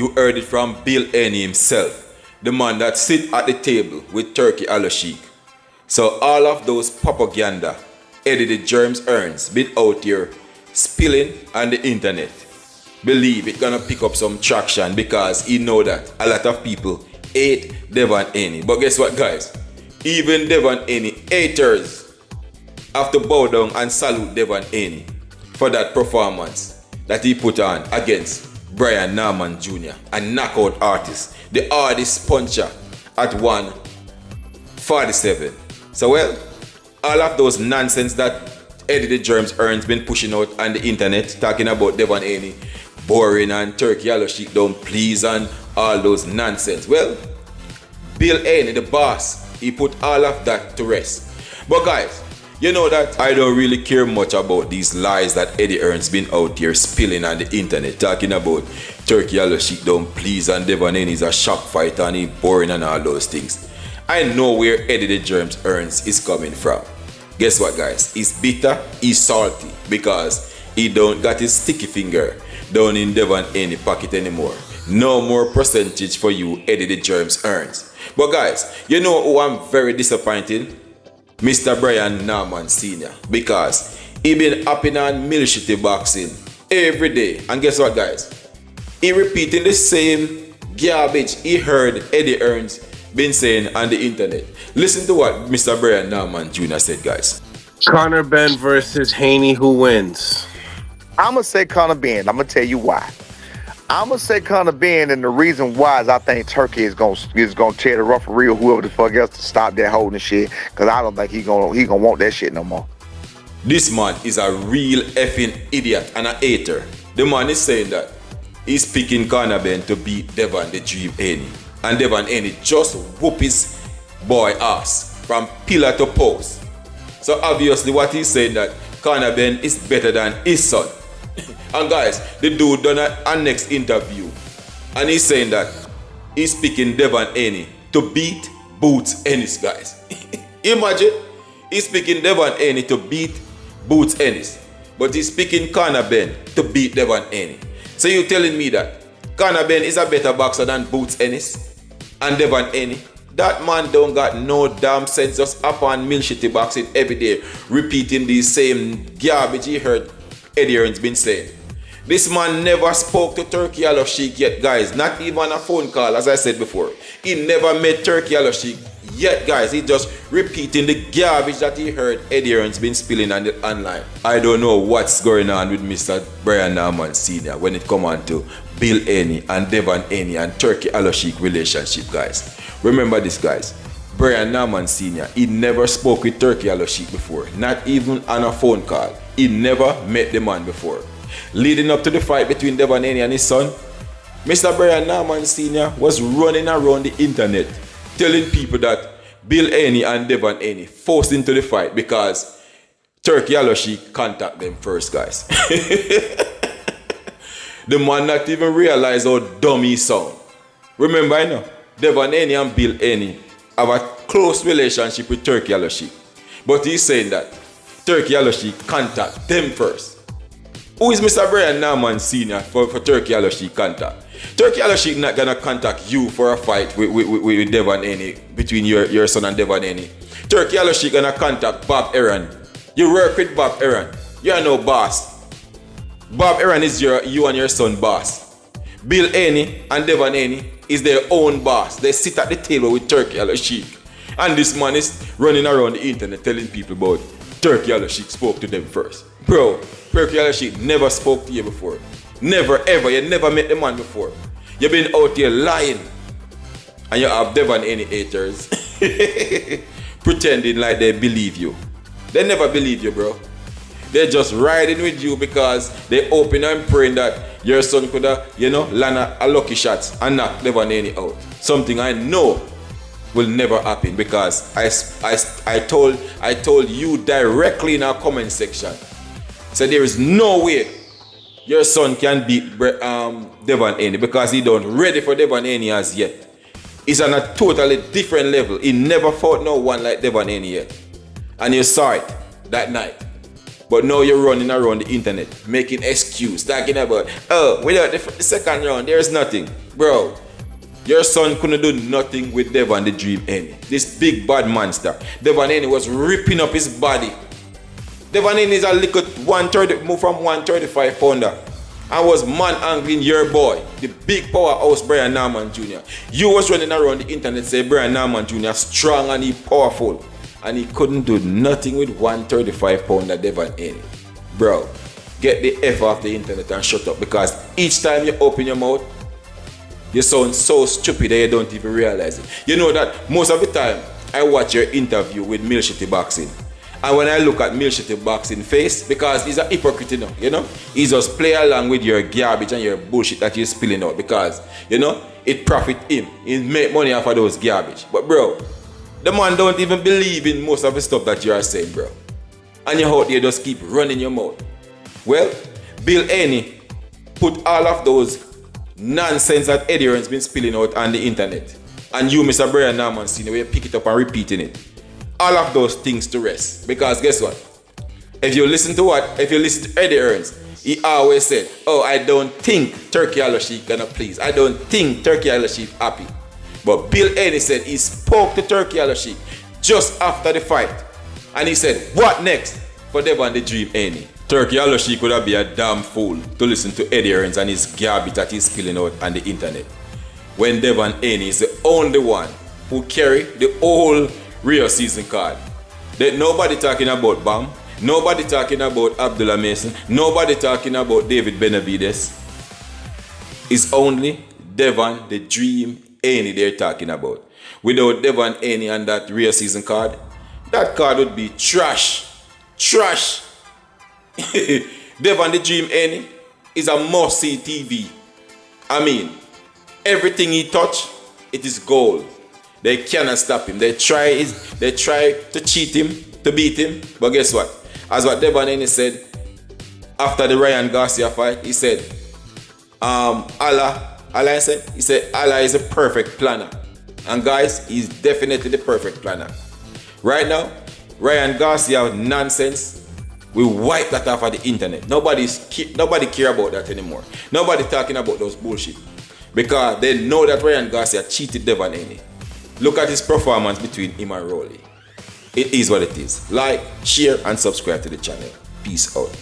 You heard it from Bill Haney himself, the man that sit at the table with Turki Alalshikh. So all of those propaganda Eddie the Germs Hearns been out here spilling on the internet. Believe it gonna pick up some traction because he know that a lot of people hate Devin Haney. But guess what, guys? Even Devin Haney haters have to bow down and salute Devin Haney for that performance that he put on against Brian Norman Jr., a knockout artist, the hardest puncher at 147. So well, all of those nonsense that Eddie the Germs Hearns been pushing out on the internet, talking about Devin Haney boring and Turki Alalshikh don't please and all those nonsense. Well, Bill Haney, the boss, he put all of that to rest. But guys, you know that I don't really care much about these lies that Eddie Hearns been out here spilling on the internet, talking about Turki Alalshikh don't please and Devin Haney is a shock fighter and he boring and all those things. I know where Eddie the Germs Hearns is coming from. Guess what, guys? He's bitter, he's salty because he don't got his sticky finger down in Devin Haney pocket anymore. No more percentage for you, Eddie the Germs Hearns. But guys, you know who I'm very disappointed? Mr. Brian Norman Sr. Because he been upping on military boxing every day. And guess what, guys? He repeating the same garbage he heard Eddie Hearns been saying on the internet. Listen to what Mr. Brian Norman Jr. said, guys. Conor Ben versus Haney, who wins? I'm going to say Conor Ben. I'm going to tell you why. I'm going to say Conor Ben, and the reason why is I think Turki is gonna tear the referee or whoever the fuck else to stop that holding shit, because I don't think he gonna want that shit no more. This man is a real effing idiot and a hater. The man is saying that he's picking Conor Ben to beat Devin the Dream Haney. And Devin Haney just whoop his boy ass from pillar to post. So obviously what he's saying that Conor Ben is better than his son. And guys, the dude done a next interview and he's saying that he's picking Devin Haney to beat Boots Ennis, guys. Imagine, he's picking Devin Haney to beat Boots Ennis, but he's picking Conor Ben to beat Devin Haney. So you're telling me that Conor Ben is a better boxer than Boots Ennis and Devin Haney? That man don't got no damn sense, just up on military boxing every day, repeating the same garbage he heard Eddie Hearns been saying. This man never spoke to Turki Alalshikh yet, guys. Not even a phone call, as I said before. He never met Turki Alalshikh yet, guys. He just repeating the garbage that he heard Eddie Hearns been spilling on the online. I don't know what's going on with Mr. Brian Norman Sr. when it comes on to Bill Haney and Devin Haney and Turki Alalshikh relationship, guys. Remember this, guys. Brian Norman Sr., he never spoke with Turki Alalshikh before. Not even on a phone call. He never met the man before. Leading up to the fight between Devin Haney and his son, Mr. Brian Norman Sr. was running around the internet telling people that Bill Haney and Devin Haney forced into the fight because Turki Alalshikh contacted them first, guys. The man not even realize how dumb he sound. Remember, I know, Devin Haney and Bill Haney have a close relationship with Turki Alalshikh. But he's saying that Turki Alalshikh contact them first. Who is Mr. Brian Norman Sr. for Turki Alalshikh contact? Turki Alalshikh not gonna contact you for a fight with Devin Haney, between your son and Devin Haney. Turki Alalshikh gonna contact Bob Arum. You work with Bob Arum. You are no boss. Bob Arum is you and your son boss. Bill Haney and Devin Haney is their own boss. They sit at the table with Turki Alalshikh. And this man is running around the internet telling people about Turki Alalshikh spoke to them first. Bro, Turki Alalshikh never spoke to you before. Never ever. You never met the man before. You've been out here lying. And you have Devin Haney haters pretending like they believe you. They never believe you, bro. They're just riding with you because they hoping and praying that your son could have, land a lucky shot and knock Devin Haney out. Something I know will never happen because I told you directly in our comment section. So there is no way your son can beat Devin Haney because he don't ready for Devin Haney as yet. He's on a totally different level. He never fought no one like Devin Haney yet. And you saw it that night. But now you're running around the internet, making excuse, talking about, oh, without the second round, there's nothing. Bro, your son couldn't do nothing with Devin the Dream Haney. This big bad monster. Devin Haney was ripping up his body. Devin Haney is a little 130, move from 135 pounder. And was man angling your boy, the big powerhouse Brian Norman Jr. You was running around the internet saying Brian Norman Jr. strong and he powerful. And he couldn't do nothing with 135 pounder Devin Haney. Bro, get the F off the internet and shut up, because each time you open your mouth, you sound so stupid that you don't even realize it. You know that most of the time I watch your interview with Milshitty Boxing. And when I look at Milshitty Boxing face, because he's a hypocrite, you know, he just play along with your garbage and your bullshit that you're spilling out, because, you know, it profit him. He make money off of those garbage. But bro, the man don't even believe in most of the stuff that you are saying, bro. And you out there just keep running your mouth. Well, Bill Haney put all of those nonsense that Eddie Hearns been spilling out on the internet, and you, Mr. Brian Norman Sr., you pick it up and repeating it. All of those things to rest. Because guess what? If you listen to Eddie Hearns, he always said, oh, I don't think Turki Alalshikh gonna please. I don't think Turki Alalshikh happy. But Bill Haney said he spoke to Turki Alalshikh just after the fight. And he said, what next for Devin the Dream Haney? Turki Alalshikh would be a damn fool to listen to Eddie Hearns and his garbage that he's spilling out on the internet, when Devin Haney is the only one who carry the whole real season card. That nobody talking about Bam, nobody talking about Abdullah Mason, nobody talking about David Benavides. It's only Devin the Dream Haney they're talking about. Without Devin Haney and that real season card, that card would be trash. Trash. Devin the Dream Haney is a must-see TV. I mean, everything he touch, it is gold. They cannot stop him. They try to cheat him, to beat him. But guess what? As what Devin Haney said after the Ryan Garcia fight, he said, Allah is a perfect planner. And guys, he's definitely the perfect planner. Right now, Ryan Garcia nonsense, we wipe that off of the internet. Nobody care about that anymore. Nobody talking about those bullshit, because they know that Ryan Garcia cheated Devin Haney. Look at his performance between him and Rolly. It is what it is. Like, share, and subscribe to the channel. Peace out.